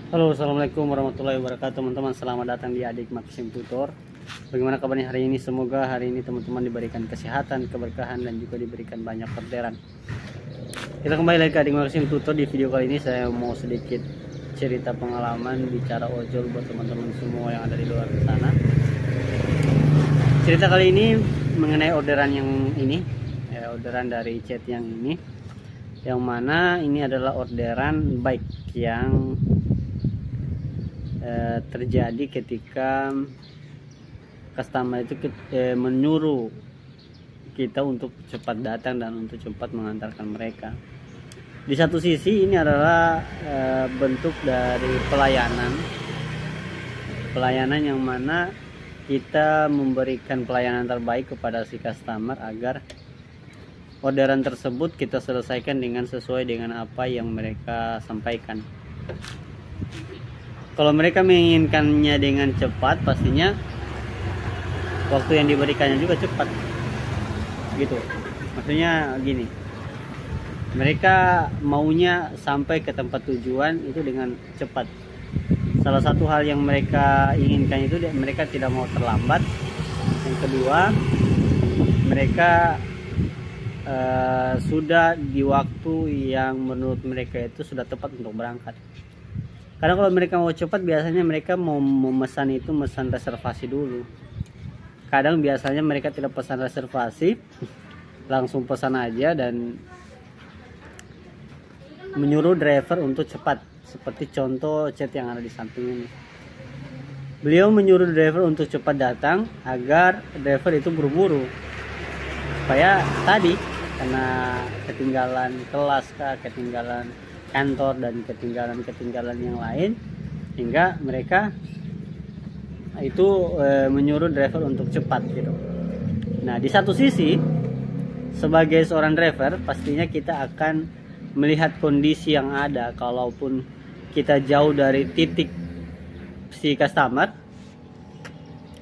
Halo, assalamualaikum warahmatullahi wabarakatuh, teman-teman. Selamat datang di Adik Maxim Tutor. Bagaimana kabarnya hari ini? Semoga hari ini teman-teman diberikan kesehatan, keberkahan, dan juga diberikan banyak orderan. Kita kembali lagi ke Adik Maxim Tutor. Di video kali ini saya mau sedikit cerita pengalaman bicara ojol buat teman-teman semua yang ada di luar sana. Cerita kali ini mengenai orderan yang ini, orderan dari chat yang ini, yang mana ini adalah orderan baik yang terjadi ketika customer itu menyuruh kita untuk cepat datang dan untuk cepat mengantarkan mereka. Di satu sisi ini adalah bentuk dari pelayanan yang mana kita memberikan pelayanan terbaik kepada si customer agar orderan tersebut kita selesaikan dengan sesuai dengan apa yang mereka sampaikan. Kalau mereka menginginkannya dengan cepat, pastinya waktu yang diberikannya juga cepat, gitu. Maksudnya gini, mereka maunya sampai ke tempat tujuan itu dengan cepat. Salah satu hal yang mereka inginkan itu mereka tidak mau terlambat. Yang kedua, mereka sudah di waktu yang menurut mereka itu sudah tepat untuk berangkat. Karena kalau mereka mau cepat, biasanya mereka mau memesan itu memesan reservasi dulu. Kadang biasanya mereka tidak pesan reservasi, langsung pesan aja dan menyuruh driver untuk cepat. Seperti contoh chat yang ada di samping ini. Beliau menyuruh driver untuk cepat datang agar driver itu buru-buru. Supaya tadi, karena ketinggalan kelas kah, ketinggalan kantor dan ketinggalan yang lain, hingga mereka itu menyuruh driver untuk cepat gitu. Nah, di satu sisi sebagai seorang driver pastinya kita akan melihat kondisi yang ada. Kalaupun kita jauh dari titik si customer,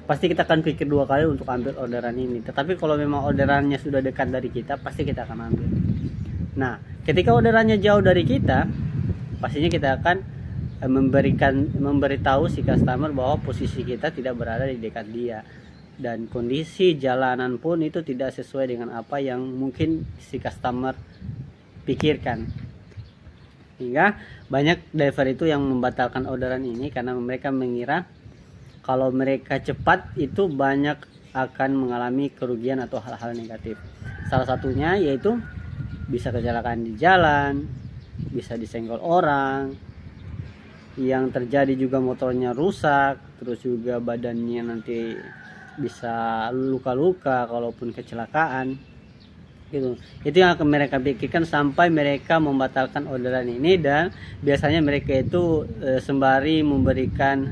pasti kita akan pikir dua kali untuk ambil orderan ini. Tetapi kalau memang orderannya sudah dekat dari kita, pasti kita akan ambil. Nah, ketika orderannya jauh dari kita, pastinya kita akan memberitahu si customer bahwa posisi kita tidak berada di dekat dia, dan kondisi jalanan pun itu tidak sesuai dengan apa yang mungkin si customer pikirkan. Hingga banyak driver itu yang membatalkan orderan ini karena mereka mengira kalau mereka cepat itu banyak akan mengalami kerugian atau hal-hal negatif. Salah satunya yaitu bisa kecelakaan di jalan, bisa disenggol orang, yang terjadi juga motornya rusak, terus juga badannya nanti bisa luka-luka kalaupun kecelakaan gitu. Itu yang akan mereka pikirkan sampai mereka membatalkan orderan ini. Dan biasanya mereka itu sembari memberikan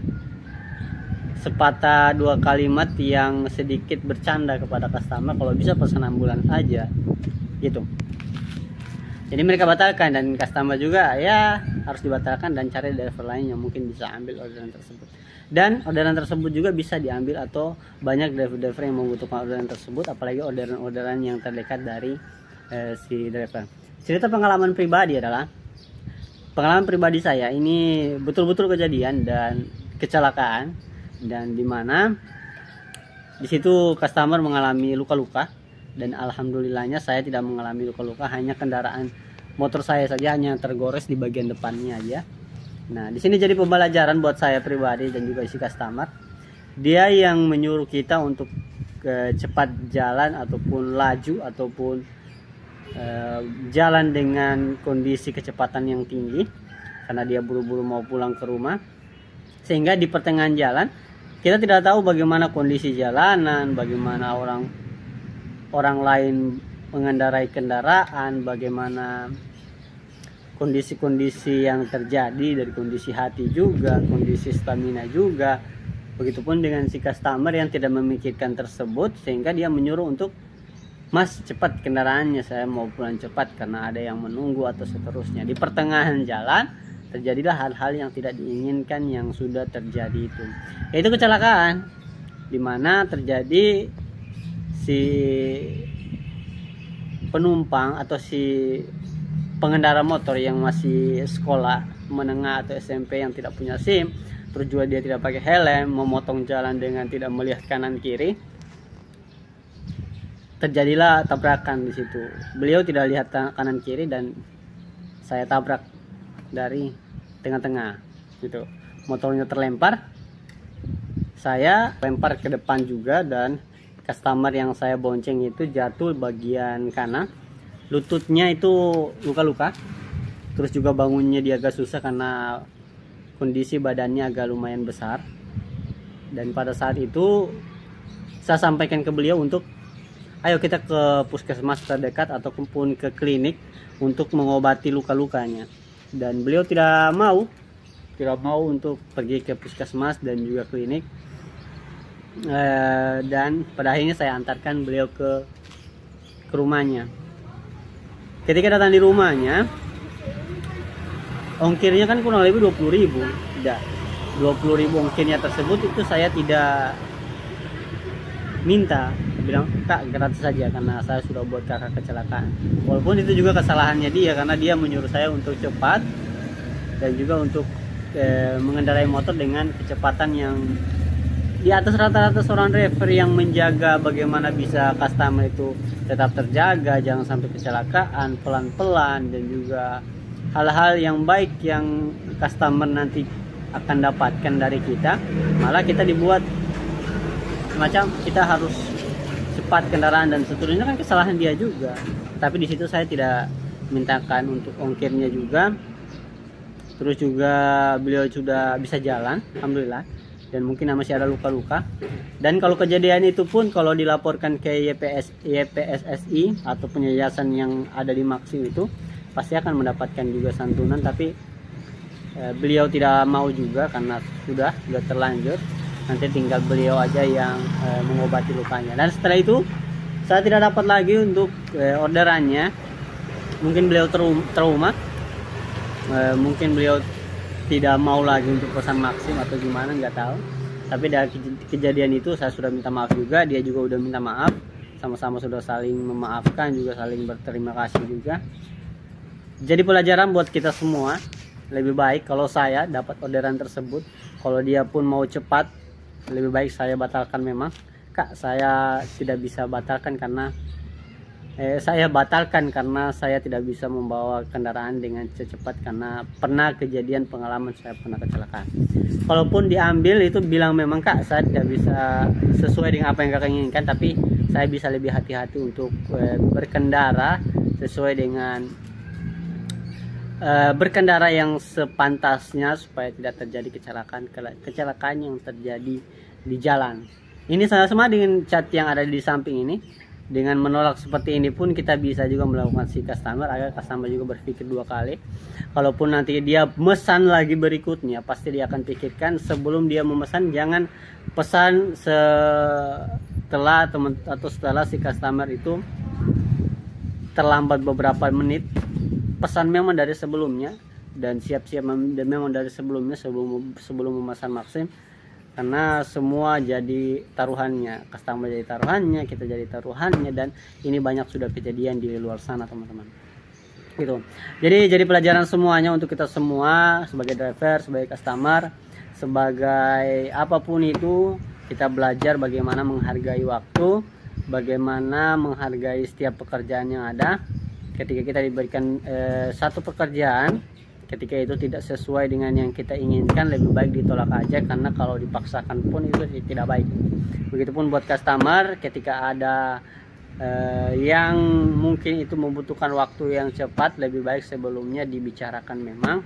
sepatah dua kalimat yang sedikit bercanda kepada customer, kalau bisa pesan ambulans aja gitu. Jadi mereka batalkan, dan customer juga ya harus dibatalkan dan cari driver lain yang mungkin bisa ambil orderan tersebut. Dan orderan tersebut juga bisa diambil atau banyak driver-driver yang membutuhkan orderan tersebut, apalagi orderan-orderan yang terdekat dari si driver. Cerita pengalaman pribadi adalah pengalaman pribadi saya ini betul-betul kejadian dan kecelakaan, dan dimana disitu customer mengalami luka-luka. Dan alhamdulillahnya saya tidak mengalami luka-luka, hanya kendaraan motor saya saja hanya tergores di bagian depannya aja. Nah, di sini jadi pembelajaran buat saya pribadi dan juga si customer. Dia yang menyuruh kita untuk cepat jalan ataupun laju ataupun jalan dengan kondisi kecepatan yang tinggi karena dia buru-buru mau pulang ke rumah. Sehingga di pertengahan jalan kita tidak tahu bagaimana kondisi jalanan, bagaimana orang lain mengendarai kendaraan, bagaimana kondisi-kondisi yang terjadi dari kondisi hati juga, kondisi stamina juga. Begitupun dengan si customer yang tidak memikirkan tersebut, sehingga dia menyuruh untuk, "Mas, cepat kendaraannya, saya mau pulang cepat karena ada yang menunggu," atau seterusnya. Di pertengahan jalan terjadilah hal-hal yang tidak diinginkan yang sudah terjadi itu, yaitu kecelakaan, dimana terjadi si penumpang atau si pengendara motor yang masih sekolah menengah atau SMP yang tidak punya SIM, terus juga dia tidak pakai helm, memotong jalan dengan tidak melihat kanan kiri. Terjadilah tabrakan di situ. Beliau tidak lihat kanan kiri dan saya tabrak dari tengah-tengah gitu. Motornya terlempar, saya lempar ke depan juga, dan customer yang saya bonceng itu jatuh bagian kanan, lututnya itu luka-luka. Terus juga bangunnya dia agak susah karena kondisi badannya agak lumayan besar. Dan pada saat itu saya sampaikan ke beliau untuk ayo kita ke puskesmas terdekat ataupun ke klinik untuk mengobati luka-lukanya. Dan beliau tidak mau untuk pergi ke puskesmas dan juga klinik. Dan pada akhirnya saya antarkan beliau ke rumahnya. Ketika datang di rumahnya, ongkirnya kan kurang lebih 20.000. Tidak, 20.000 ongkirnya tersebut itu saya tidak minta. Bilang, Kak, gratis saja karena saya sudah buat kakak kecelakaan. Walaupun itu juga kesalahannya dia, karena dia menyuruh saya untuk cepat dan juga untuk mengendarai motor dengan kecepatan yang di atas rata-rata seorang driver yang menjaga bagaimana bisa customer itu tetap terjaga, jangan sampai kecelakaan, pelan-pelan, dan juga hal-hal yang baik yang customer nanti akan dapatkan dari kita. Malah kita dibuat semacam kita harus cepat kendaraan dan seterusnya, kan kesalahan dia juga. Tapi di situ saya tidak mintakan untuk ongkirnya juga. Terus juga beliau sudah bisa jalan, alhamdulillah, dan mungkin masih ada luka-luka. Dan kalau kejadian itu pun kalau dilaporkan ke YPSSI ataupun yayasan yang ada di Maxim itu, pasti akan mendapatkan juga santunan. Tapi beliau tidak mau juga karena sudah terlanjur. Nanti tinggal beliau aja yang mengobati lukanya. Dan setelah itu saya tidak dapat lagi untuk orderannya. Mungkin beliau trauma, mungkin beliau tidak mau lagi untuk pesan Maxim atau gimana, nggak tahu. Tapi dari kejadian itu saya sudah minta maaf juga, dia juga udah minta maaf, sama-sama sudah saling memaafkan, juga saling berterima kasih juga. Jadi pelajaran buat kita semua, lebih baik kalau saya dapat orderan tersebut, kalau dia pun mau cepat, lebih baik saya batalkan. Memang Kak, saya tidak bisa batalkan karena saya tidak bisa membawa kendaraan dengan cepat karena pernah kejadian pengalaman saya pernah kecelakaan. Kalaupun diambil itu bilang memang Kak, saya tidak bisa sesuai dengan apa yang Kakak inginkan, tapi saya bisa lebih hati-hati untuk berkendara sesuai dengan berkendara yang sepantasnya supaya tidak terjadi kecelakaan yang terjadi di jalan. Ini sama dengan cat yang ada di samping ini. Dengan menolak seperti ini pun kita bisa juga melakukan si customer agar customer juga berpikir dua kali. Kalaupun nanti dia memesan lagi berikutnya, pasti dia akan pikirkan sebelum dia memesan. Jangan pesan setelah si customer itu terlambat beberapa menit. Pesan memang dari sebelumnya dan siap-siap memang dari sebelumnya sebelum memesan Maxim. Karena semua jadi taruhannya, customer jadi taruhannya, kita jadi taruhannya, dan ini banyak sudah kejadian di luar sana teman-teman. Gitu. Jadi pelajaran semuanya untuk kita semua sebagai driver, sebagai customer, sebagai apapun itu, kita belajar bagaimana menghargai waktu, bagaimana menghargai setiap pekerjaan yang ada. Ketika kita diberikan satu pekerjaan, ketika itu tidak sesuai dengan yang kita inginkan, lebih baik ditolak aja, karena kalau dipaksakan pun itu tidak baik. Begitupun buat customer, ketika ada yang mungkin itu membutuhkan waktu yang cepat, lebih baik sebelumnya dibicarakan memang.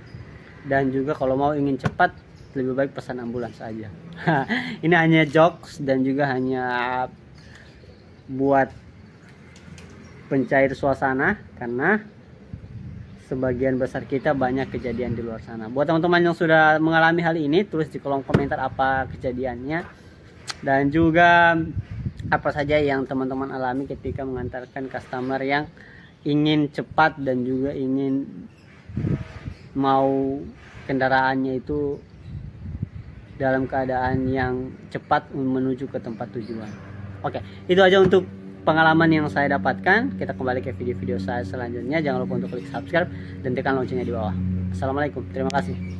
Dan juga kalau mau ingin cepat, lebih baik pesan ambulans aja. Ini hanya jokes dan juga hanya buat pencair suasana, karena sebagian besar kita banyak kejadian di luar sana. Buat teman-teman yang sudah mengalami hal ini, tulis di kolom komentar apa kejadiannya, dan juga apa saja yang teman-teman alami ketika mengantarkan customer yang ingin cepat dan juga ingin mau kendaraannya itu dalam keadaan yang cepat menuju ke tempat tujuan. Oke, itu aja untuk pengalaman yang saya dapatkan. Kita kembali ke video-video saya selanjutnya. Jangan lupa untuk klik subscribe dan tekan loncengnya di bawah. Assalamualaikum, terima kasih.